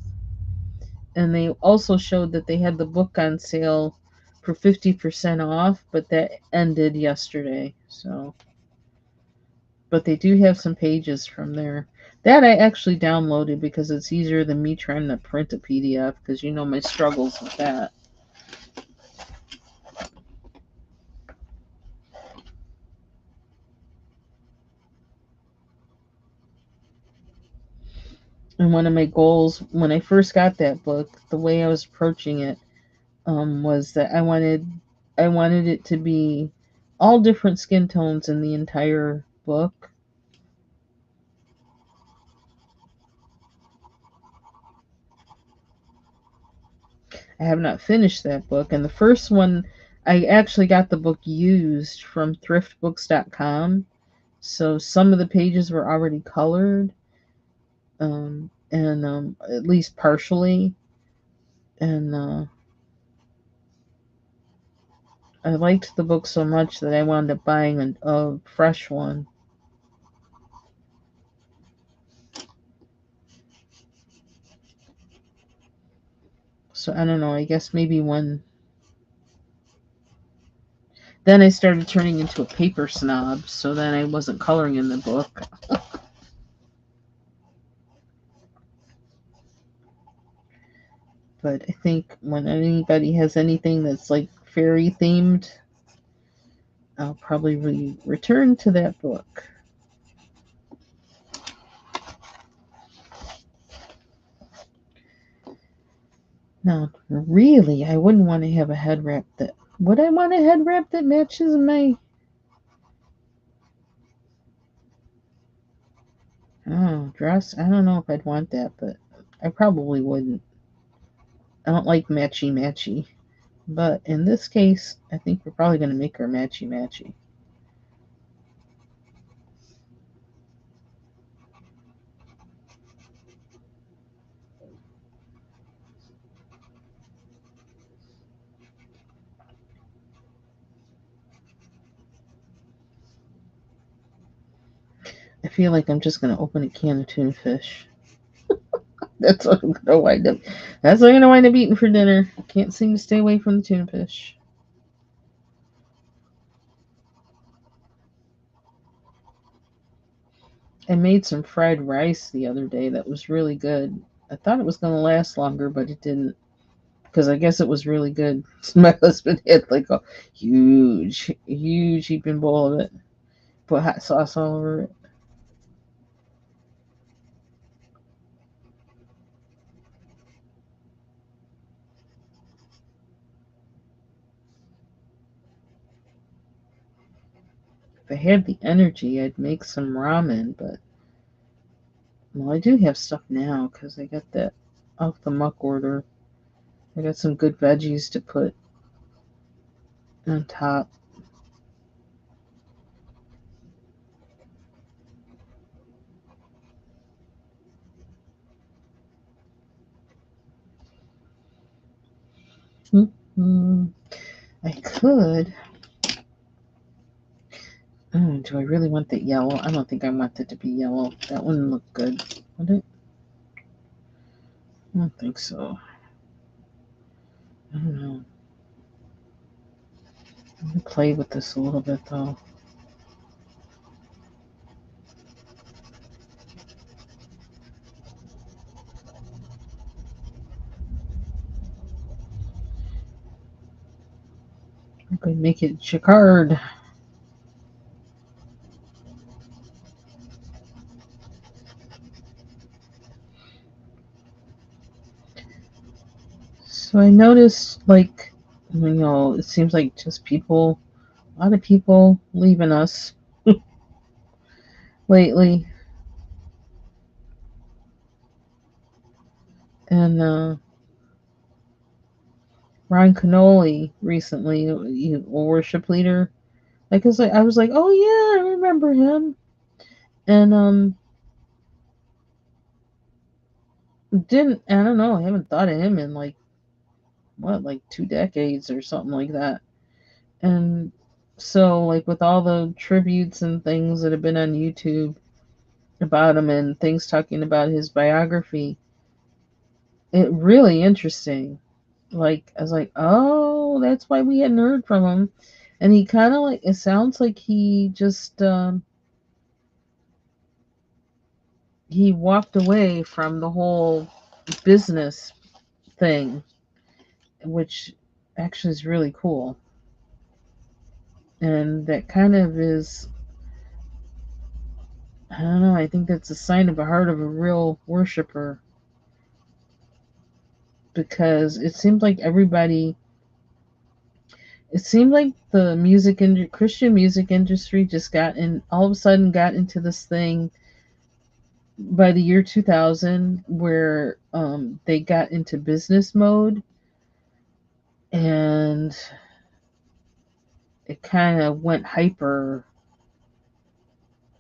and they also showed that they had the book on sale for 50% off, but that ended yesterday. So, but they do have some pages from there. That I actually downloaded because it's easier than me trying to print a PDF because you know my struggles with that. And one of my goals when I first got that book, the way I was approaching it, was that I wanted it to be all different skin tones in the entire book. I have not finished that book, and the first one I actually got the book used from thriftbooks.com, so some of the pages were already colored, and at least partially, and I liked the book so much that I wound up buying a fresh one. So I don't know. I guess maybe when then I started turning into a paper snob, so then I wasn't coloring in the book. But I think when anybody has anything that's like fairy themed, I'll probably return to that book. Now, really, I wouldn't want to have a head wrap that. Would I want a head wrap that matches my dress? I don't know if I'd want that, but I probably wouldn't. I don't like matchy matchy. But in this case, I think we're probably going to make her matchy matchy. I feel like I'm just going to open a can of tuna fish. That's what I'm going to wind up. That's what I'm going to wind up eating for dinner. Can't seem to stay away from the tuna fish. I made some fried rice the other day that was really good. I thought it was going to last longer, but it didn't. Because I guess it was really good. My husband had like a huge heaping bowl of it. Put hot sauce all over it. If I had the energy, I'd make some ramen, but well, I do have stuff now because I got that off the muck order. I got some good veggies to put on top. Mm-hmm. I could. Do I really want that yellow? I don't think I want it to be yellow. That wouldn't look good, would it? I don't think so. I don't know. I'm gonna play with this a little bit though. I'm gonna make it jacquard. So I noticed, like, it seems like just a lot of people leaving us lately. And Ron Canoli recently, a worship leader. Like, I was like, oh yeah, I remember him. And I don't know, I haven't thought of him in like, what, like 2 decades or something like that. And so, like, with all the tributes and things that have been on YouTube about him and things talking about his biography, it really interesting. Like, I was like, oh, that's why we hadn't heard from him. And he kind of like, it sounds like he just, he walked away from the whole business thing, which actually is really cool. And that kind of is, I don't know, I think that's a sign of a heart of a real worshiper, because it seemed like the Christian music industry just got in, all of a sudden got into this thing by the year 2000 where they got into business mode, and it kind of went hyper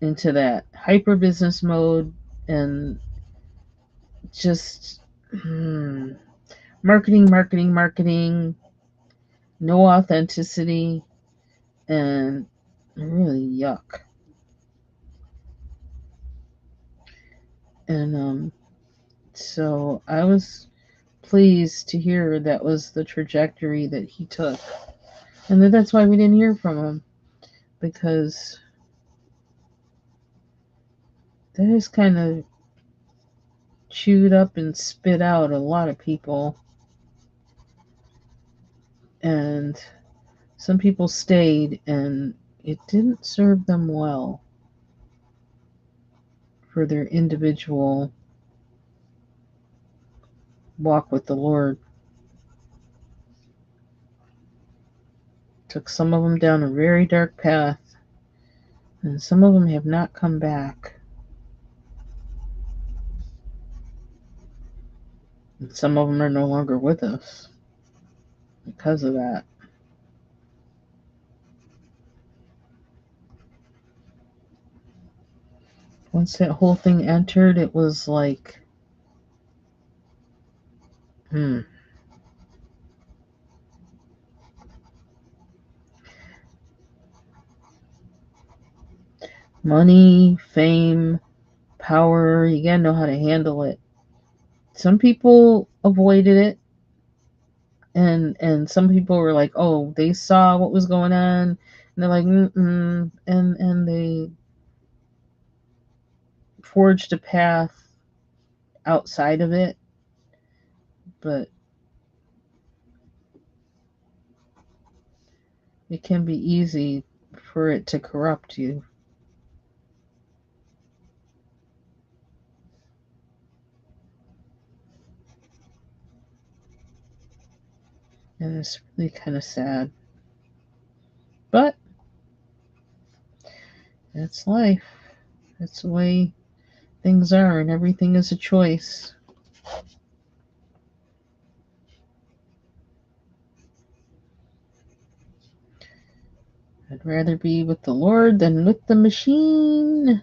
into that hyper business mode, and just marketing, marketing, marketing, no authenticity, and really yuck. And so I was pleased to hear that was the trajectory that he took, and that's why we didn't hear from him, because that is kind of chewed up and spit out a lot of people, and some people stayed, and it didn't serve them well for their individual walk with the Lord. Took some of them down a very dark path, and some of them have not come back. And some of them are no longer with us because of that. Once that whole thing entered, it was like, hmm. Money, fame, power, you gotta know how to handle it. Some people avoided it, and some people were like, oh, they saw what was going on, and they're like, mm-mm, and they forged a path outside of it. But it can be easy for it to corrupt you. And it's really kind of sad. But that's life. That's the way things are, and everything is a choice. I'd rather be with the Lord than with the machine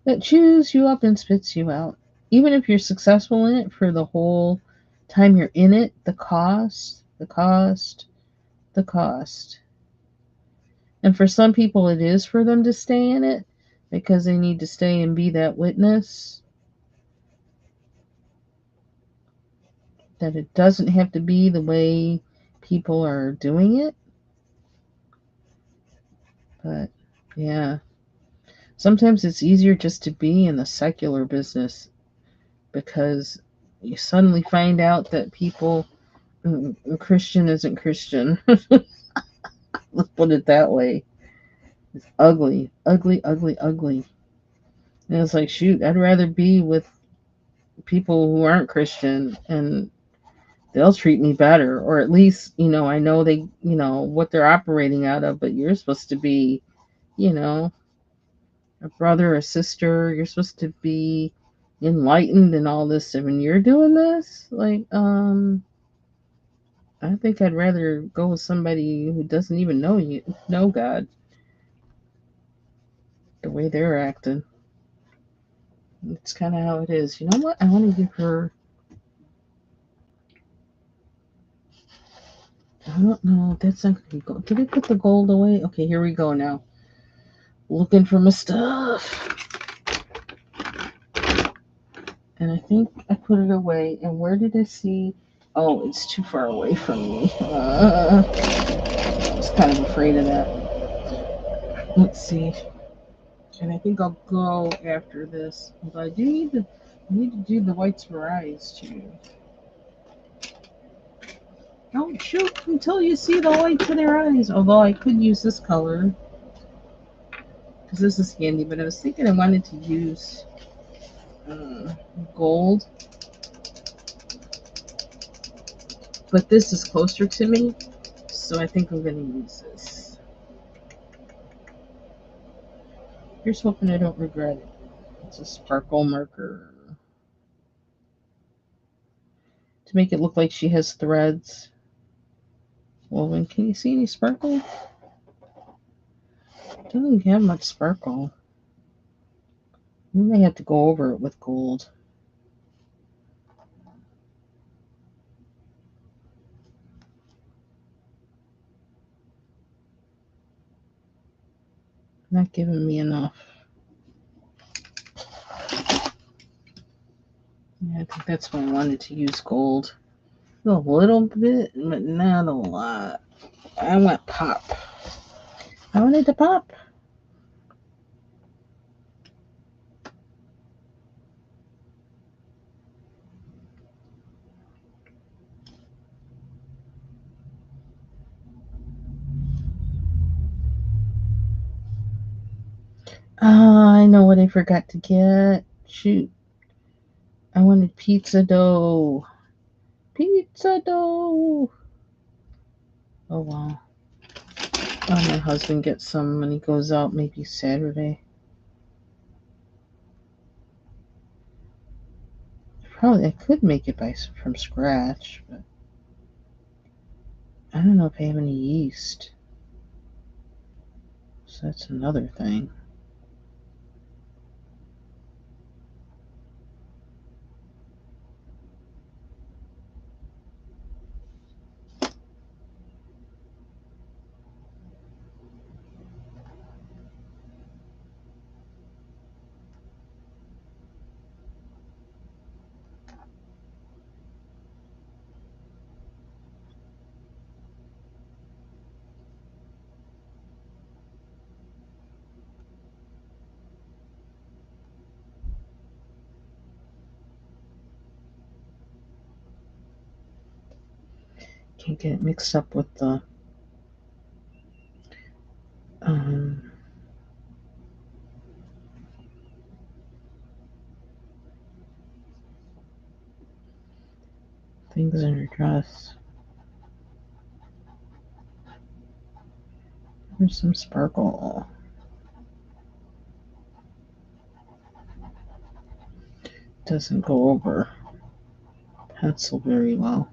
that chews you up and spits you out. Even if you're successful in it for the whole time you're in it, the cost, the cost, the cost. And for some people, it is for them to stay in it because they need to stay and be that witness. That it doesn't have to be the way people are doing it. But yeah, sometimes it's easier just to be in the secular business, because you suddenly find out that people, Christian isn't Christian. Let's put it that way. It's ugly, ugly, ugly, ugly. And it's like, shoot, I'd rather be with people who aren't Christian, and they'll treat me better. Or at least, I know they, what they're operating out of, but you're supposed to be, you know, a brother or sister. You're supposed to be enlightened and all this stuff. And you're doing this? Like, I think I'd rather go with somebody who doesn't even know God, the way they're acting. It's kind of how it is. You know what? I want to give her I don't know. That's not going to be gold. Did we put the gold away? Okay, here we go now. Looking for my stuff. And I think I put it away. And where did I see? Oh, it's too far away from me. I was kind of afraid of that. Let's see. And I think I'll go after this. But I do need to do the whites for eyes too. Don't shoot until you see the whites in their eyes. Although I could use this color because this is handy. But I was thinking I wanted to use gold. But this is closer to me, so I think I'm going to use this. Here's hoping I don't regret it. It's a sparkle marker to make it look like she has threads. Woven. Can you see any sparkle? It doesn't have much sparkle. We may have to go over it with gold. Not giving me enough. Yeah, I think that's why I wanted to use gold. A little bit, but not a lot. I want pop. I wanted to pop. I know what I forgot to get. Shoot. I wanted pizza dough. Pizza dough. Oh, wow. Oh, my husband gets some when he goes out, maybe Saturday. Probably I could make it from scratch, but I don't know if I have any yeast. So that's another thing. Can't get it mixed up with the things in her dress. There's some sparkle. Doesn't go over pencil very well.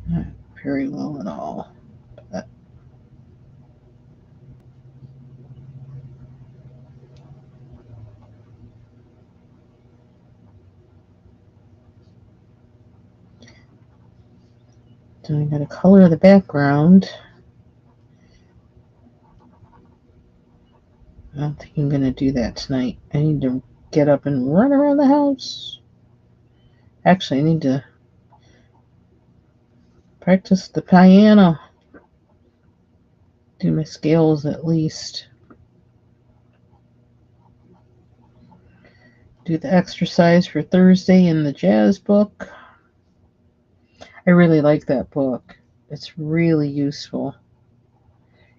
Not very well at all. But then I gotta color the background. I don't think I'm gonna do that tonight. I need to get up and run around the house. Actually, I need to practice the piano. Do my scales at least. Do the exercise for Thursday in the jazz book. I really like that book. It's really useful.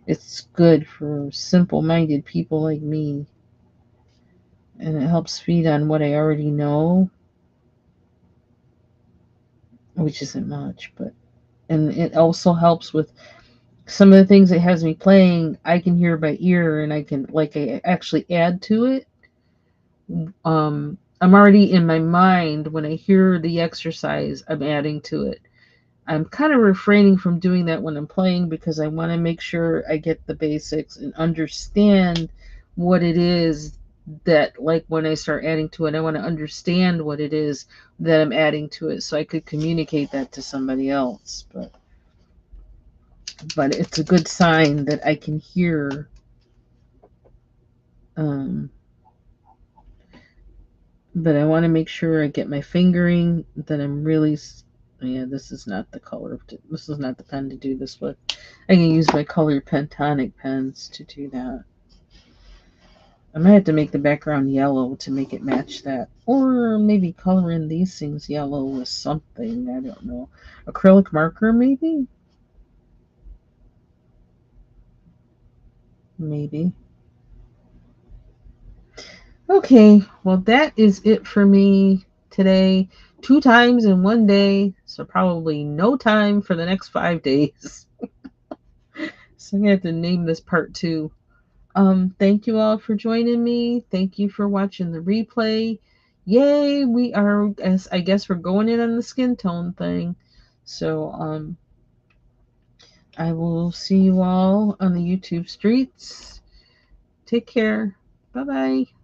It's good for simple-minded people like me. And it helps feed on what I already know, which isn't much, but and it also helps with some of the things it has me playing. I can hear by ear, and I can I actually add to it. I'm already in my mind when I hear the exercise. I'm adding to it. I'm kind of refraining from doing that when I'm playing because I want to make sure I get the basics and understand what it is that, like, when I start adding to it, I want to understand what it is that I'm adding to it so I could communicate that to somebody else. But it's a good sign that I can hear. Um, but I want to make sure I get my fingering, that I'm really. Yeah, this is not the color. This is not the pen to do this with. I can use my colored Pentonic pens to do that. I might have to make the background yellow to make it match that. Or maybe color in these things yellow with something. I don't know. Acrylic marker, maybe? Maybe. Okay, well, that is it for me today. 2 times in one day, so probably no time for the next 5 days. So I'm going to have to name this part 2. Thank you all for joining me. Thank you for watching the replay. Yay, we are, as I guess we're going in on the skin tone thing. So I will see you all on the YouTube streets. Take care. Bye bye.